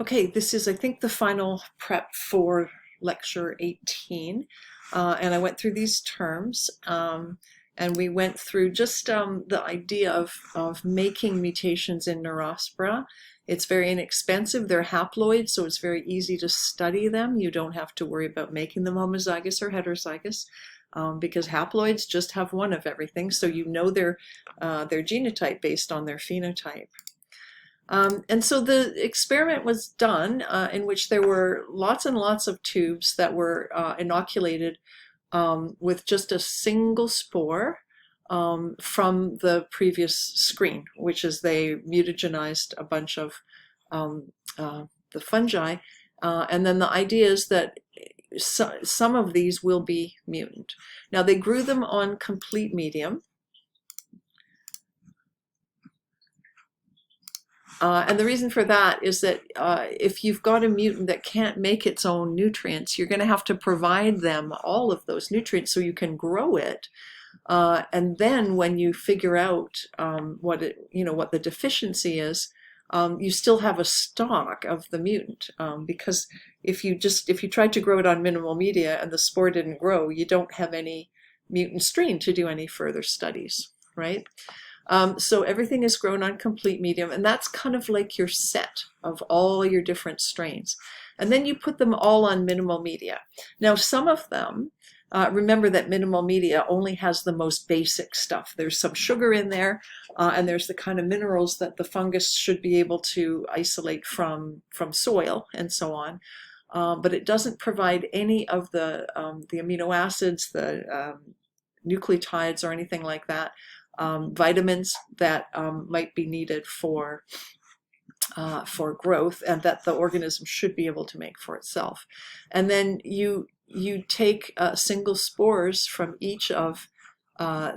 Okay, this is, I think, the final prep for lecture 18. And I went through these terms, and we went through just the idea of making mutations in Neurospora. It's very inexpensive. They're haploid, so it's very easy to study them. You don't have to worry about making them homozygous or heterozygous, because haploids just have one of everything, so you know their genotype based on their phenotype. And so the experiment was done in which there were lots and lots of tubes that were inoculated with just a single spore from the previous screen, which is they mutagenized a bunch of the fungi. And then the idea is that some of these will be mutant. Now they grew them on complete medium. And the reason for that is that if you've got a mutant that can't make its own nutrients, you're going to have to provide them all of those nutrients so you can grow it. And then when you figure out what the deficiency is, you still have a stock of the mutant. Because if you tried to grow it on minimal media and the spore didn't grow, you don't have any mutant strain to do any further studies, right? So everything is grown on complete medium, and that's kind of like your set of all your different strains. And then you put them all on minimal media. Now, some of them, remember that minimal media only has the most basic stuff. There's some sugar in there, and there's the kind of minerals that the fungus should be able to isolate from soil and so on. But it doesn't provide any of the amino acids, the nucleotides, or anything like that. Vitamins that might be needed for growth and that the organism should be able to make for itself. And then you take single spores from each of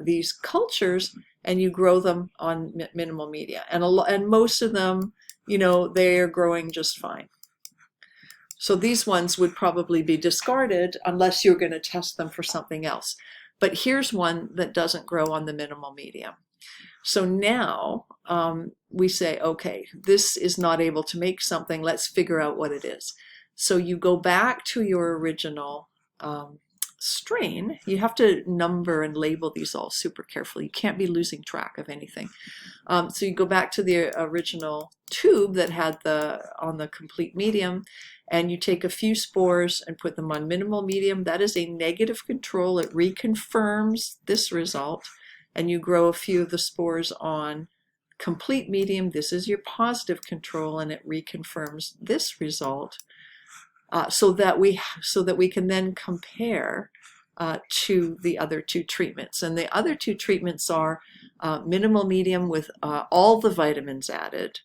these cultures and you grow them on minimal media. And most of them, they are growing just fine. So these ones would probably be discarded unless you're going to test them for something else. But here's one that doesn't grow on the minimal medium. So now we say, okay, this is not able to make something. Let's figure out what it is. So you go back to your original strain. You have to number and label these all super carefully. You can't be losing track of anything. So you go back to the original tube that had on the complete medium, and you take a few spores and put them on minimal medium. That is a negative control. It reconfirms this result. And you grow a few of the spores on complete medium. This is your positive control, and it reconfirms this result, so that we can then compare to the other two treatments. And the other two treatments are minimal medium with all the vitamins added,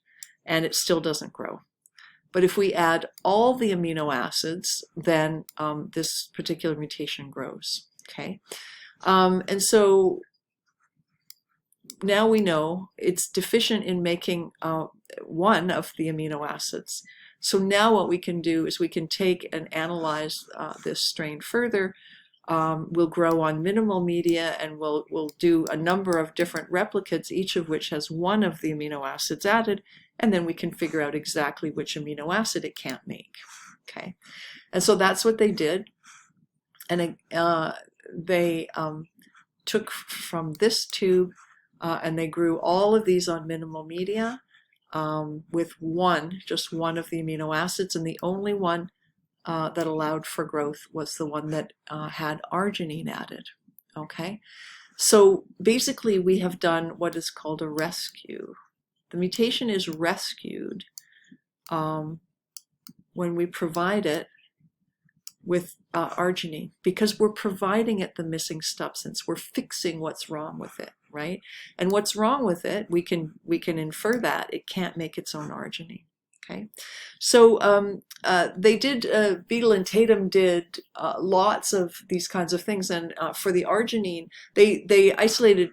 and it still doesn't grow. But if we add all the amino acids, then this particular mutation grows. Okay, and so now we know it's deficient in making one of the amino acids. So now what we can do is we can take and analyze this strain further. We'll grow on minimal media, and we'll do a number of different replicates, each of which has one of the amino acids added, and then we can figure out exactly which amino acid it can't make. Okay, and so that's what they did. And they took from this tube and they grew all of these on minimal media with just one of the amino acids, and the only one that allowed for growth was the one that had arginine added. Okay, so basically we have done what is called a rescue. The mutation is rescued when we provide it with arginine, because we're providing it the missing substance. We're fixing what's wrong with it, right? And what's wrong with it, we can infer that it can't make its own arginine. Okay, so they did, Beadle and Tatum did lots of these kinds of things, and for the arginine, they isolated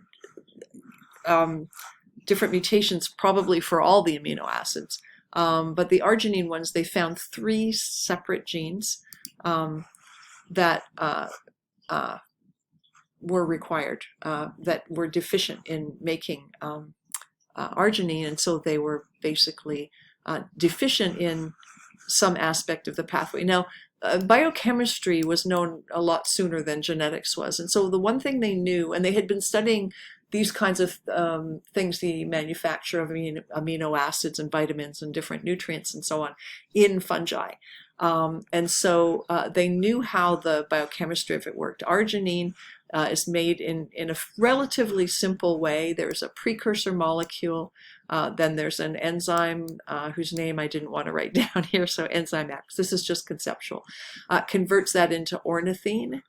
different mutations probably for all the amino acids, but the arginine ones, they found 3 separate genes that were required, that were deficient in making arginine, and so they were basically deficient in some aspect of the pathway. Now, biochemistry was known a lot sooner than genetics was. And so the one thing they knew, and they had been studying these kinds of things, the manufacture of amino acids and vitamins and different nutrients and so on in fungi. And so they knew how the biochemistry of it worked. Arginine is made in a relatively simple way. There's a precursor molecule, then there's an enzyme whose name I didn't want to write down here, so enzyme X. This is just conceptual. Converts that into ornithine,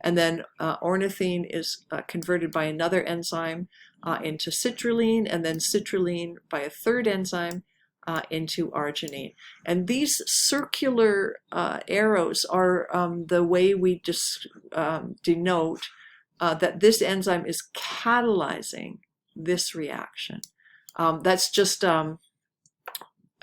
and then ornithine is converted by another enzyme into citrulline, and then citrulline by a third enzyme into arginine. And these circular arrows are the way we just denote that this enzyme is catalyzing this reaction. That's just a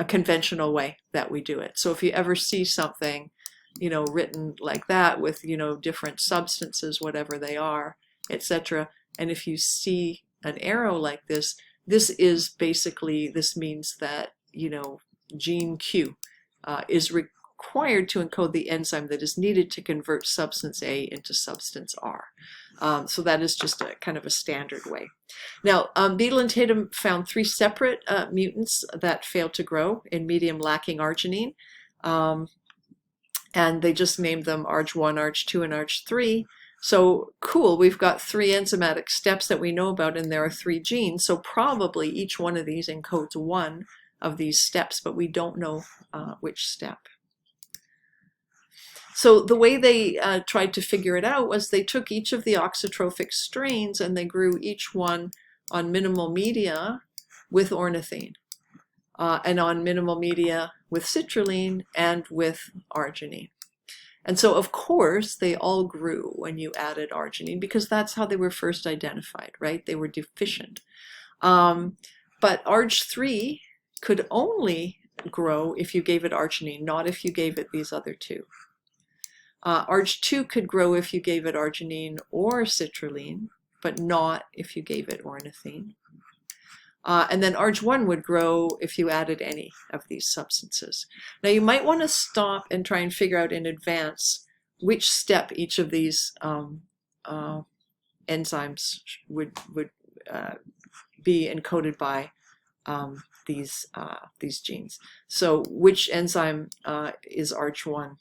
conventional way that we do it. So if you ever see something, you know, written like that with, you know, different substances, whatever they are, etc., and if you see an arrow like this, this is basically, this means that, you know, gene Q is required to encode the enzyme that is needed to convert substance A into substance R. So that is just a kind of a standard way. Now, Beadle and Tatum found 3 separate mutants that failed to grow in medium lacking arginine. And they just named them ARG1, ARG2, and ARG3. So cool, we've got 3 enzymatic steps that we know about, and there are 3 genes. So probably each one of these encodes one of these steps, but we don't know which step. So the way they tried to figure it out was they took each of the auxotrophic strains and they grew each one on minimal media with ornithine, and on minimal media with citrulline and with arginine. And so, of course, they all grew when you added arginine because that's how they were first identified, right? They were deficient. But ARG3 could only grow if you gave it arginine, not if you gave it these other 2. ARG2 could grow if you gave it arginine or citrulline, but not if you gave it ornithine. And then ARG1 would grow if you added any of these substances. Now you might want to stop and try and figure out in advance which step each of these enzymes would be encoded by these genes. So which enzyme is ARG1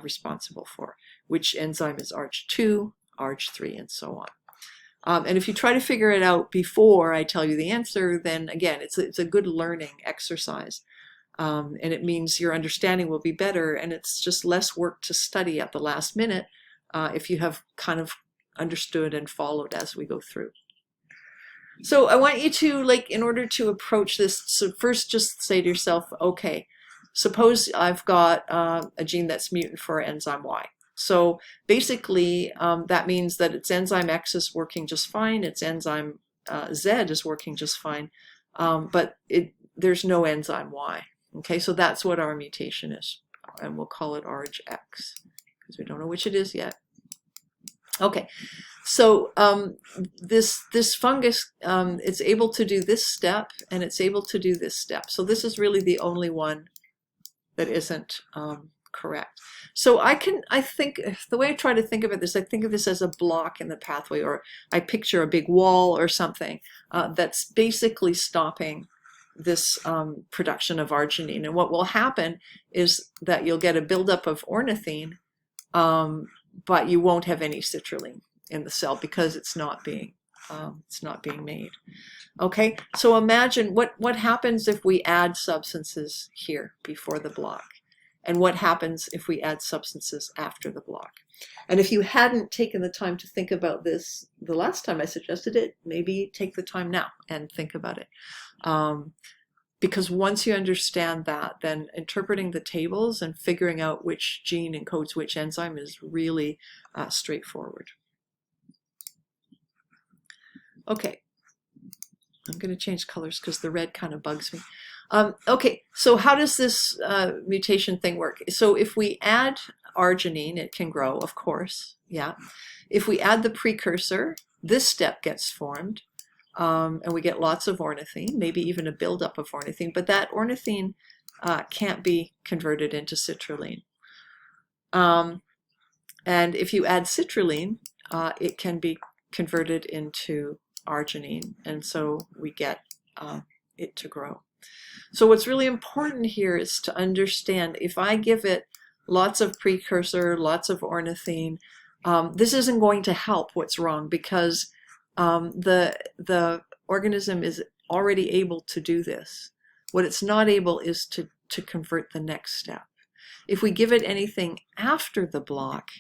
responsible for? Which enzyme is ARG2, ARG3, and so on. And if you try to figure it out before I tell you the answer, then again, it's a good learning exercise. And it means your understanding will be better, and it's just less work to study at the last minute if you have kind of understood and followed as we go through. So I want you to, like, in order to approach this, so first just say to yourself, okay, suppose I've got a gene that's mutant for enzyme Y. So basically, that means that its enzyme X is working just fine, its enzyme Z is working just fine, but there's no enzyme Y. Okay, so that's what our mutation is, and we'll call it ARG-X, because we don't know which it is yet. Okay, so this fungus, it's able to do this step, and it's able to do this step. So this is really the only one that isn't correct. So I think, the way I try to think of it is I think of this as a block in the pathway, or I picture a big wall or something that's basically stopping this production of arginine. And what will happen is that you'll get a buildup of ornithine, but you won't have any citrulline in the cell because it's not being made. Okay, so imagine what happens if we add substances here before the block, and what happens if we add substances after the block. And if you hadn't taken the time to think about this the last time I suggested it, maybe take the time now and think about it. Because once you understand that, then interpreting the tables and figuring out which gene encodes which enzyme is really straightforward. Okay, I'm going to change colors because the red kind of bugs me. Okay, so how does this mutation thing work? So if we add arginine, it can grow, of course, yeah. If we add the precursor, this step gets formed, and we get lots of ornithine, maybe even a buildup of ornithine, but that ornithine can't be converted into citrulline. And if you add citrulline, it can be converted into arginine, and so we get it to grow. So what's really important here is to understand, if I give it lots of precursor, lots of ornithine, this isn't going to help what's wrong, because the organism is already able to do this. What it's not able is to convert the next step. If we give it anything after the block,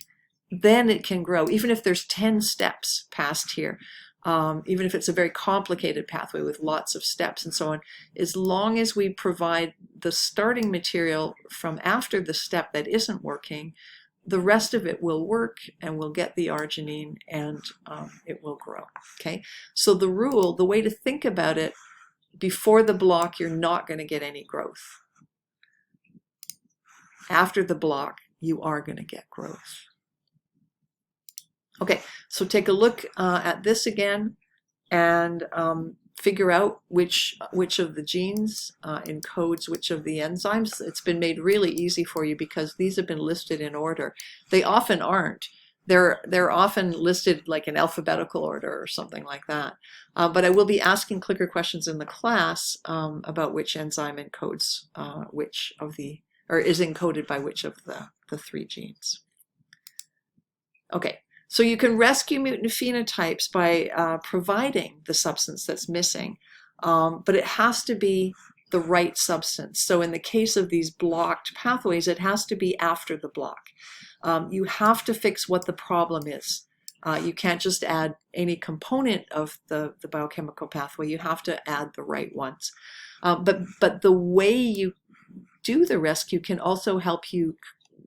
then it can grow, even if there's 10 steps passed here, even if it's a very complicated pathway with lots of steps and so on. As long as we provide the starting material from after the step that isn't working, the rest of it will work, and we'll get the arginine, and it will grow. Okay, so the rule, the way to think about it, before the block, you're not going to get any growth. After the block, you are going to get growth. Okay, so take a look at this again, and figure out which of the genes encodes which of the enzymes. It's been made really easy for you because these have been listed in order. They often aren't. They're often listed like in alphabetical order or something like that. But I will be asking clicker questions in the class about which enzyme encodes which of the, or is encoded by which of the 3 genes. Okay. So you can rescue mutant phenotypes by providing the substance that's missing, but it has to be the right substance. So in the case of these blocked pathways, it has to be after the block. You have to fix what the problem is. You can't just add any component of the biochemical pathway. You have to add the right ones. But the way you do the rescue can also help you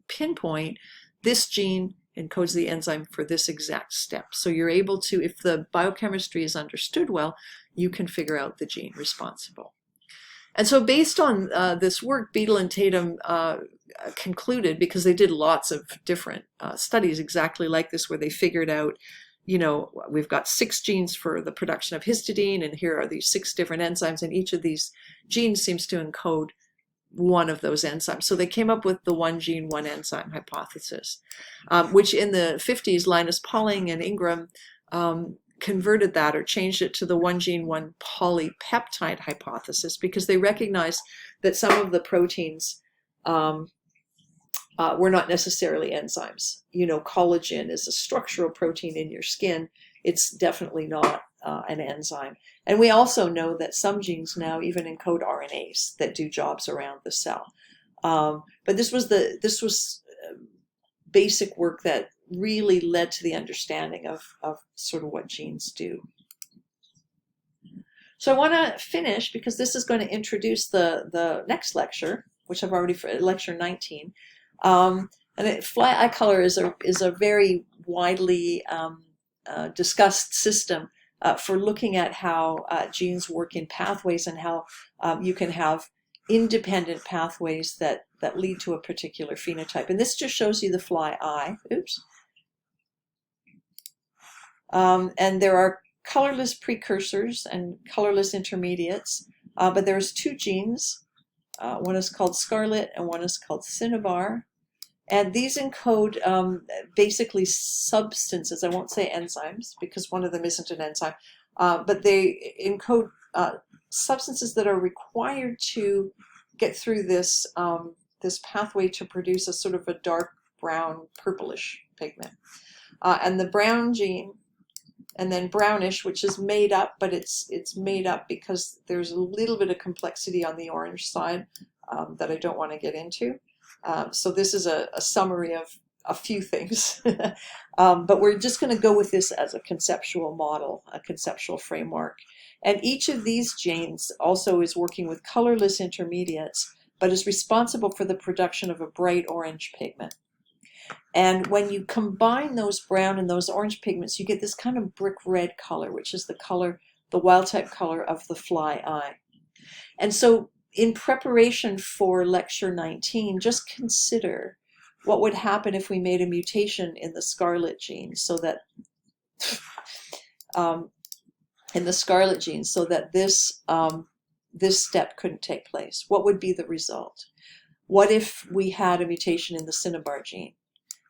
pinpoint this gene encodes the enzyme for this exact step. So you're able to, if the biochemistry is understood well, you can figure out the gene responsible. And so based on this work, Beadle and Tatum concluded, because they did lots of different studies exactly like this, where they figured out, you know, we've got 6 genes for the production of histidine, and here are these 6 different enzymes, and each of these genes seems to encode one of those enzymes. So they came up with the 1 gene, 1 enzyme hypothesis, which in the 50s, Linus Pauling and Ingram converted that, or changed it to the 1 gene, 1 polypeptide hypothesis, because they recognized that some of the proteins were not necessarily enzymes. You know, collagen is a structural protein in your skin. It's definitely not an enzyme. And we also know that some genes now even encode RNAs that do jobs around the cell. But this was basic work that really led to the understanding of sort of what genes do. So I want to finish, because this is going to introduce the next lecture, which I've already, lecture 19. And fly eye color is a very widely discussed system for looking at how genes work in pathways, and how you can have independent pathways that lead to a particular phenotype. And this just shows you the fly eye. Oops. And there are colorless precursors and colorless intermediates, but there's 2 genes. One is called scarlet and one is called cinnabar. And these encode basically substances. I won't say enzymes, because one of them isn't an enzyme, but they encode substances that are required to get through this this pathway to produce a sort of a dark brown, purplish pigment. And the brown gene, and then brownish, which is made up, but it's made up because there's a little bit of complexity on the orange side that I don't want to get into. So this is a summary of a few things, but we're just going to go with this as a conceptual model, a conceptual framework. And each of these genes also is working with colorless intermediates, but is responsible for the production of a bright orange pigment. And when you combine those brown and those orange pigments, you get this kind of brick red color, which is the color, the wild type color of the fly eye. And so in preparation for lecture 19, just consider what would happen if we made a mutation in the scarlet gene, so that this step couldn't take place? What would be the result? What if we had a mutation in the cinnabar gene?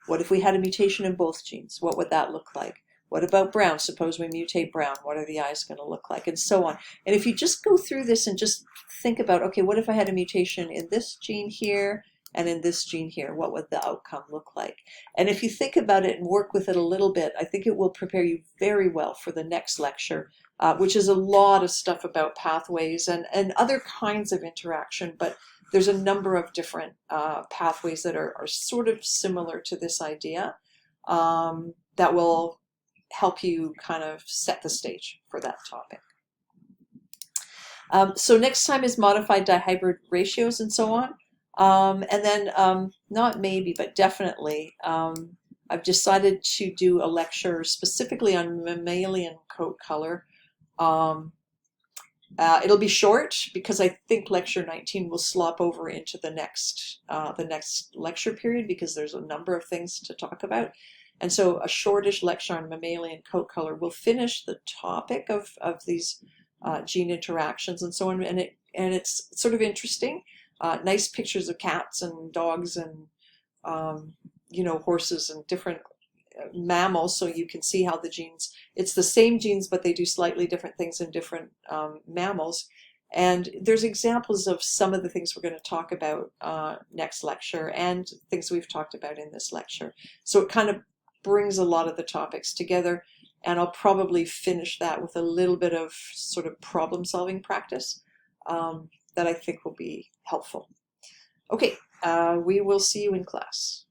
What if we had a mutation in both genes? What would that look like? What about brown? Suppose we mutate brown. What are the eyes going to look like? And so on. And if you just go through this and just think about, okay, what if I had a mutation in this gene here and in this gene here? What would the outcome look like? And if you think about it and work with it a little bit, I think it will prepare you very well for the next lecture, which is a lot of stuff about pathways and other kinds of interaction. But there's a number of different pathways that are sort of similar to this idea that will help you kind of set the stage for that topic. So next time is modified dihybrid ratios and so on. And then not maybe, but definitely, I've decided to do a lecture specifically on mammalian coat color. It'll be short because I think lecture 19 will slop over into the next lecture period because there's a number of things to talk about. And so a shortish lecture on mammalian coat color will finish the topic of these gene interactions and so on. And it's sort of interesting. Nice pictures of cats and dogs and horses and different mammals, so you can see how the genes, it's the same genes but they do slightly different things in different mammals. And there's examples of some of the things we're going to talk about next lecture and things we've talked about in this lecture. So it kind of brings a lot of the topics together, and I'll probably finish that with a little bit of sort of problem solving practice that I think will be helpful. Okay, we will see you in class.